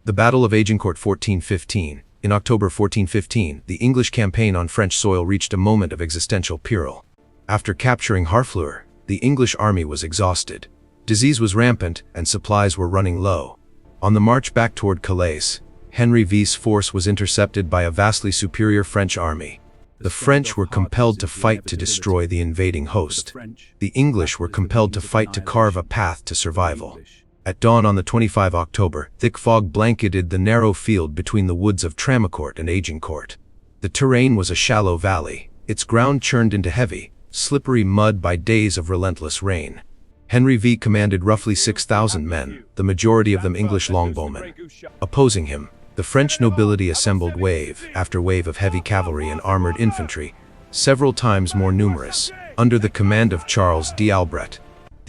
The Battle of Agincourt 1415. In October 1415, the English campaign on French soil reached a moment of existential peril. After capturing Harfleur, the English army was exhausted. Disease was rampant, and supplies were running low. On the march back toward Calais, Henry V's force was intercepted by a vastly superior French army. The French were compelled to fight to destroy the invading host. The English were compelled to fight to carve a path to survival. At dawn on the 25 October, thick fog blanketed the narrow field between the woods of Tramecourt and Agincourt. The terrain was a shallow valley, its ground churned into heavy, slippery mud by days of relentless rain. Henry V commanded roughly 6,000 men, the majority of them English longbowmen. Opposing him, the French nobility assembled wave after wave of heavy cavalry and armored infantry, several times more numerous, under the command of Charles d'Albret.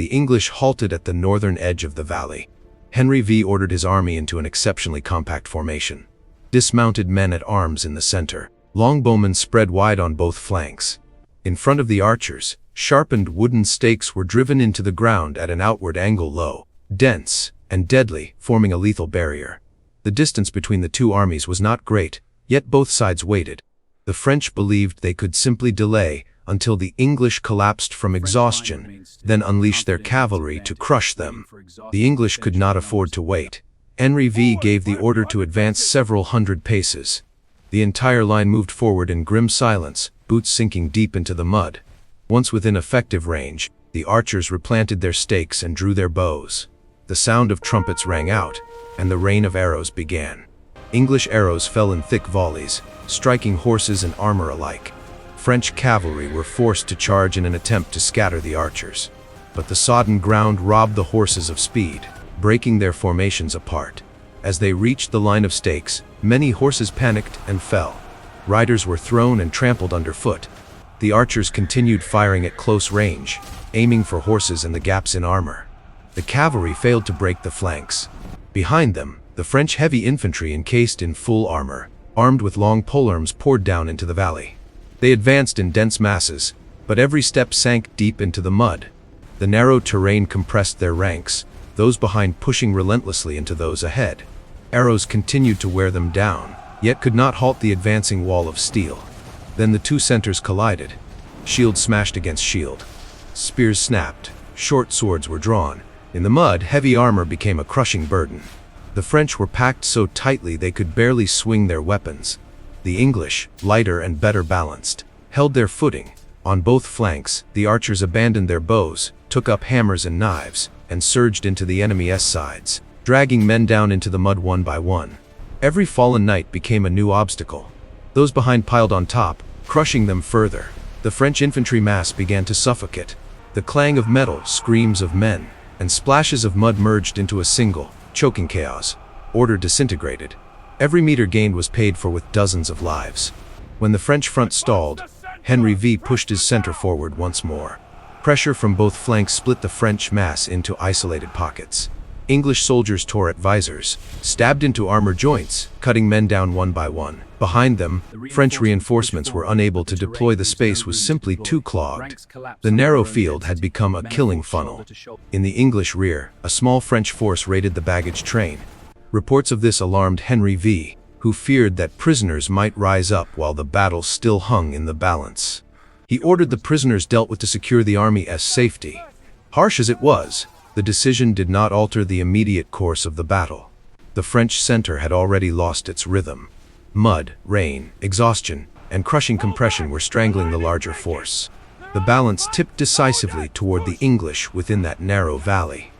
The English halted at the northern edge of the valley. Henry V ordered his army into an exceptionally compact formation. Dismounted men at arms in the center, longbowmen spread wide on both flanks. In front of the archers, sharpened wooden stakes were driven into the ground at an outward angle low, dense, and deadly, forming a lethal barrier. The distance between the two armies was not great, yet both sides waited. The French believed they could simply delay until the English collapsed from exhaustion, then unleash their cavalry to crush them. The English could not afford to wait. Henry V gave the order to advance several hundred paces. The entire line moved forward in grim silence, boots sinking deep into the mud. Once within effective range, the archers replanted their stakes and drew their bows. The sound of trumpets rang out, and the rain of arrows began. English arrows fell in thick volleys, striking horses and armor alike. French cavalry were forced to charge in an attempt to scatter the archers. But the sodden ground robbed the horses of speed, breaking their formations apart. As they reached the line of stakes, many horses panicked and fell. Riders were thrown and trampled underfoot. The archers continued firing at close range, aiming for horses in the gaps in armor. The cavalry failed to break the flanks. Behind them, the French heavy infantry encased in full armor, armed with long polearms, poured down into the valley. They advanced in dense masses, but every step sank deep into the mud. The narrow terrain compressed their ranks, those behind pushing relentlessly into those ahead. Arrows continued to wear them down, yet could not halt the advancing wall of steel. Then the two centers collided. Shield smashed against shield. Spears snapped. Short swords were drawn. In the mud, heavy armor became a crushing burden. The French were packed so tightly they could barely swing their weapons. The English, lighter and better balanced, held their footing. On both flanks, the archers abandoned their bows, took up hammers and knives, and surged into the enemy's sides, dragging men down into the mud one by one. Every fallen knight became a new obstacle. Those behind piled on top, crushing them further. The French infantry mass began to suffocate. The clang of metal, screams of men, and splashes of mud merged into a single, choking chaos. Order disintegrated. Every meter gained was paid for with dozens of lives. When the French front stalled, Henry V pushed his center forward once more. Pressure from both flanks split the French mass into isolated pockets. English soldiers tore at visors, stabbed into armor joints, cutting men down one by one. Behind them, French reinforcements were unable to deploy. The space was simply too clogged. The narrow field had become a killing funnel. In the English rear, a small French force raided the baggage train. Reports of this alarmed Henry V, who feared that prisoners might rise up while the battle still hung in the balance. He ordered the prisoners dealt with to secure the army's safety. Harsh as it was, the decision did not alter the immediate course of the battle. The French center had already lost its rhythm. Mud, rain, exhaustion, and crushing compression were strangling the larger force. The balance tipped decisively toward the English within that narrow valley.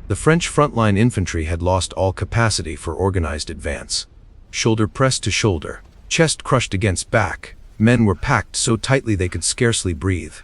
The French frontline infantry had lost all capacity for organized advance. Shoulder pressed to shoulder, chest crushed against back, men were packed so tightly they could scarcely breathe.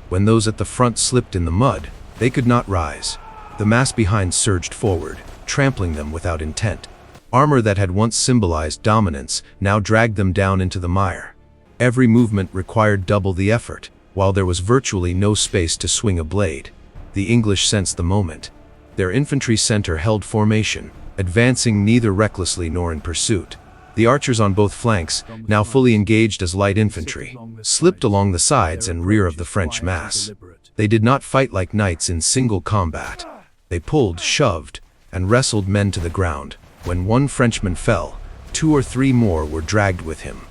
When those at the front slipped in the mud, they could not rise. The mass behind surged forward, trampling them without intent. Armor that had once symbolized dominance now dragged them down into the mire. Every movement required double the effort, while there was virtually no space to swing a blade. The English sensed the moment. Their infantry center held formation, advancing neither recklessly nor in pursuit. The archers on both flanks, now fully engaged as light infantry, slipped along the sides and rear of the French mass. They did not fight like knights in single combat. They pulled, shoved, and wrestled men to the ground, When one Frenchman fell, 2 or 3 more were dragged with him.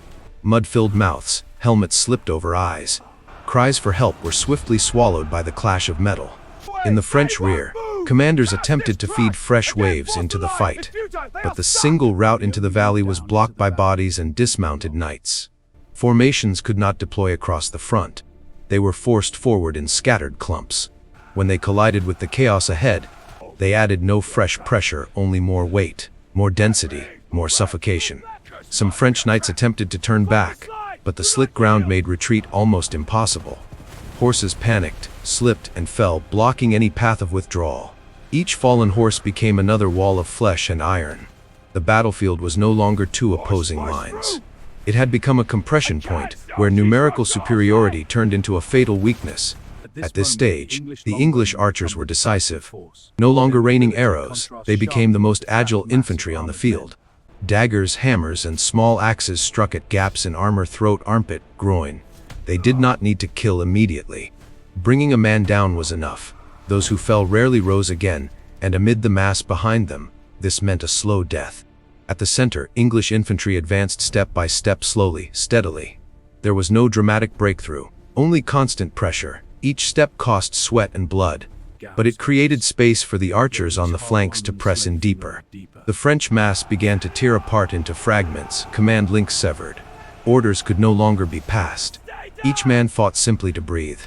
Mud-filled mouths, helmets slipped over eyes. Cries for help were swiftly swallowed by the clash of metal. In the French rear, commanders attempted to feed fresh waves into the fight, but the single route into the valley was blocked by bodies and dismounted knights. Formations could not deploy across the front. They were forced forward in scattered clumps. When they collided with the chaos ahead, they added no fresh pressure, only more weight, more density, more suffocation. Some French knights attempted to turn back, but the slick ground made retreat almost impossible. Horses panicked, slipped, and fell, blocking any path of withdrawal. Each fallen horse became another wall of flesh and iron. The battlefield was no longer 2 opposing lines. It had become a compression point, where numerical superiority turned into a fatal weakness. At this stage, the English archers were decisive. No longer raining arrows, they became the most agile infantry on the field. Daggers, hammers, and small axes struck at gaps in armor, throat, armpit, groin. They did not need to kill immediately. Bringing a man down was enough. Those who fell rarely rose again, and amid the mass behind them, this meant a slow death. At the center, English infantry advanced step by step, slowly, steadily. There was no dramatic breakthrough, only constant pressure. Each step cost sweat and blood, but it created space for the archers on the flanks to press in deeper. The French mass began to tear apart into fragments, command links severed. Orders could no longer be passed. Each man fought simply to breathe.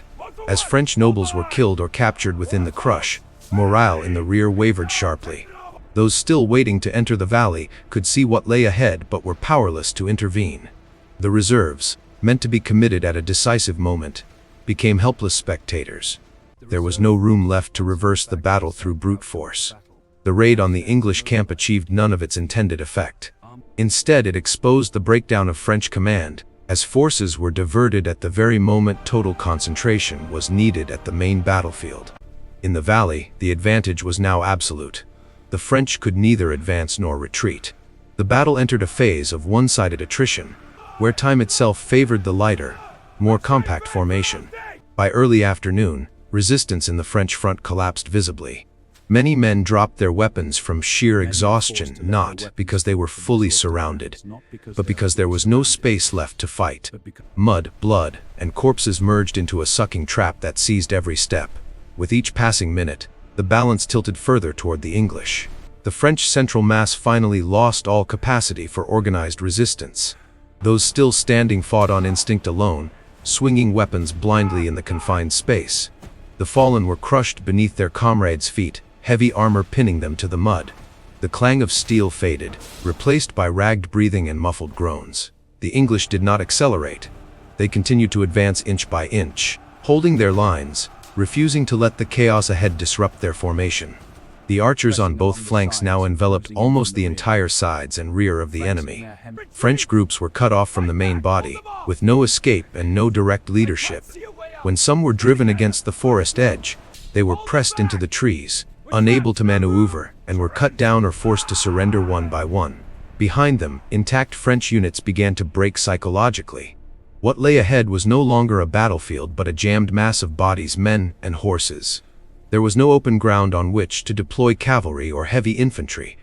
As French nobles were killed or captured within the crush, morale in the rear wavered sharply. Those still waiting to enter the valley could see what lay ahead but were powerless to intervene. The reserves, meant to be committed at a decisive moment, became helpless spectators. There was no room left to reverse the battle through brute force. The raid on the English camp achieved none of its intended effect. Instead, it exposed the breakdown of French command, as forces were diverted at the very moment total concentration was needed at the main battlefield. In the valley, the advantage was now absolute. The French could neither advance nor retreat. The battle entered a phase of one-sided attrition, where time itself favored the lighter, more compact formation. By early afternoon, resistance in the French front collapsed visibly. Many men dropped their weapons from sheer exhaustion, not because they were fully surrounded, but because there was no space left to fight. Mud, blood, and corpses merged into a sucking trap that seized every step. With each passing minute, the balance tilted further toward the English. The French central mass finally lost all capacity for organized resistance. Those still standing fought on instinct alone, swinging weapons blindly in the confined space. The fallen were crushed beneath their comrades' feet, heavy armor pinning them to the mud. The clang of steel faded, replaced by ragged breathing and muffled groans. The English did not accelerate. They continued to advance inch by inch, holding their lines, refusing to let the chaos ahead disrupt their formation. The archers on both flanks now enveloped almost the entire sides and rear of the enemy. French groups were cut off from the main body, with no escape and no direct leadership. When some were driven against the forest edge, they were pressed into the trees, unable to maneuver, and were cut down or forced to surrender one by one. Behind them, intact French units began to break psychologically. What lay ahead was no longer a battlefield but a jammed mass of bodies, men, and horses. There was no open ground on which to deploy cavalry or heavy infantry.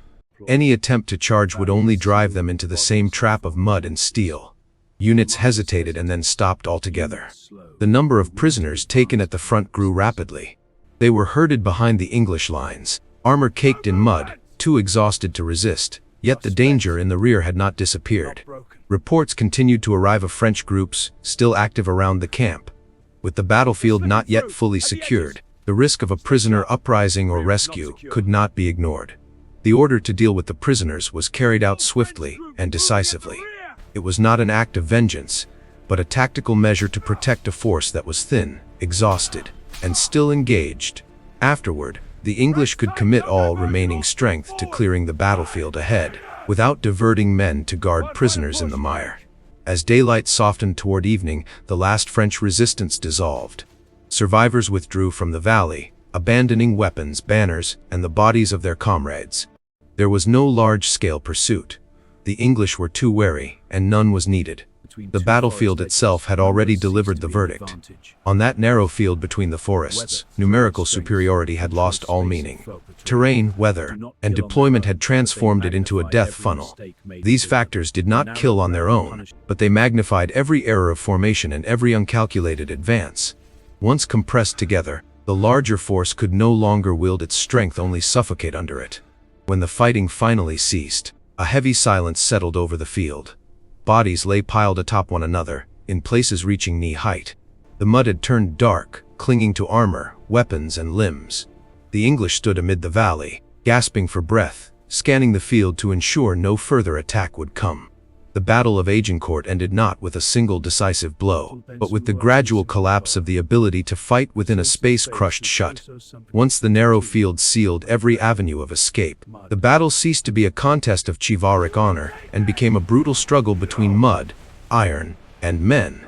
Any attempt to charge would only drive them into the same trap of mud and steel. Units hesitated and then stopped altogether. The number of prisoners taken at the front grew rapidly. They were herded behind the English lines, armor caked in mud, too exhausted to resist, yet the danger in the rear had not disappeared. Reports continued to arrive of French groups, still active around the camp. With the battlefield not yet fully secured, the risk of a prisoner uprising or rescue could not be ignored. The order to deal with the prisoners was carried out swiftly and decisively. It was not an act of vengeance, but a tactical measure to protect a force that was thin, exhausted, and still engaged. Afterward, the English could commit all remaining strength to clearing the battlefield ahead, without diverting men to guard prisoners in the mire. As daylight softened toward evening, the last French resistance dissolved. Survivors withdrew from the valley, abandoning weapons, banners, and the bodies of their comrades. There was no large-scale pursuit. The English were too wary, and none was needed. The battlefield itself had already delivered the verdict. On that narrow field between the forests, numerical superiority had lost all meaning. Terrain, weather, and deployment had transformed it into a death funnel. These factors did not kill on their own, but they magnified every error of formation and every uncalculated advance. Once compressed together, the larger force could no longer wield its strength, only suffocate under it. When the fighting finally ceased, a heavy silence settled over the field. Bodies lay piled atop one another, in places reaching knee-height. The mud had turned dark, clinging to armor, weapons, and limbs. The English stood amid the valley, gasping for breath, scanning the field to ensure no further attack would come. The Battle of Agincourt ended not with a single decisive blow, but with the gradual collapse of the ability to fight within a space crushed shut. Once the narrow field sealed every avenue of escape, the battle ceased to be a contest of chivalric honor and became a brutal struggle between mud, iron, and men.